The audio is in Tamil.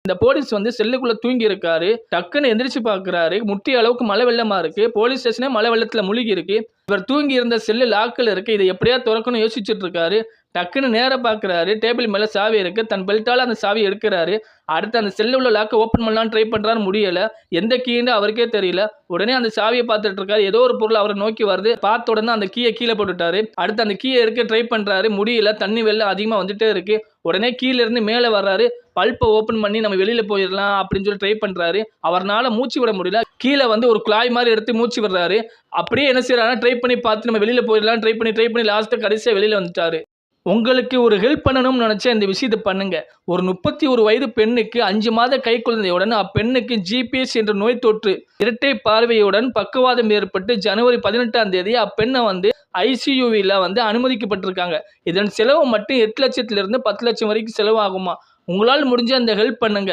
இந்த போலீஸ் வந்து செல்லுக்குள்ள தூங்கி இருக்காரு. டக்குன்னு எந்திரிச்சு பார்க்குறாரு. முட்டி அளவுக்கு மழை வெள்ளமா இருக்கு. போலீஸ் ஸ்டேஷனே மழை வெள்ளத்துல முழுகி இருக்கு. இவர் தூங்கி இருந்த செல்லு லாக்கில் இருக்கு. இதை எப்படியா திறக்கணும்னு யோசிச்சுட்டு இருக்காரு. டக்குன்னு நேரா பார்க்குறாரு. டேபிள் மேல சாவி இருக்கு. தன் பெல்ட்டால அந்த சாவியை எடுக்கிறாரு. அடுத்து அந்த செல்ல உள்ள லாக்க ஓப்பன் பண்ணலாம்னு ட்ரை பண்றாரு. முடியல. எந்த கீன்னு அவருக்கே தெரியல. உடனே அந்த சாவியை பார்த்துட்டு இருக்காரு. ஏதோ ஒரு பொருள் அவரை நோக்கி வருது. பார்த்த உடனே அந்த கீயை கீழே போட்டுட்டாரு. அடுத்து அந்த கீயை எடுக்க ட்ரை பண்றாரு. முடியல. தண்ணி வெள்ளம் அதிகமா வந்துட்டே இருக்கு. உடனே கீழ இருந்து மேலே வர்றாரு. பல்பை ஓப்பன் பண்ணி நம்ம வெளியில போயிடலாம் அப்படின்னு சொல்லி ட்ரை பண்றாரு. அவர்னால மூச்சு விட முடியல. கீழே வந்து ஒரு குழாய் மாதிரி எடுத்து மூச்சு விடுறாரு. அப்படியே என்ன செய்யறாருன்னா ட்ரை பண்ணி பார்த்து நம்ம வெளியில போயிடலாம் ட்ரை பண்ணி லாஸ்ட்டு கடைசியா வெளியில வந்துட்டாரு. உங்களுக்கு ஒரு ஹெல்ப் பண்ணணும்னு நினைச்சா இந்த விஷயத்தை பண்ணுங்க. ஒரு 31 வயது பெண்ணுக்கு 5 மாத கைக்குழந்தையுடன் அப்பெண்ணுக்கு ஜிபிஎஸ் என்ற நோய் தொற்று, இரட்டை பார்வையுடன் பக்கவாதம் ஏற்பட்டு ஜனவரி 18ஆம் தேதி அப்பெண்ணை வந்து ஐசியூவில் வந்து அனுமதிக்கப்பட்டிருக்காங்க. இதன் செலவு மட்டும் 8 லட்சத்திலிருந்து 10 லட்சம் வரைக்கும் செலவாகுமா. உங்களால் முடிஞ்ச அந்த ஹெல்ப் பண்ணுங்க.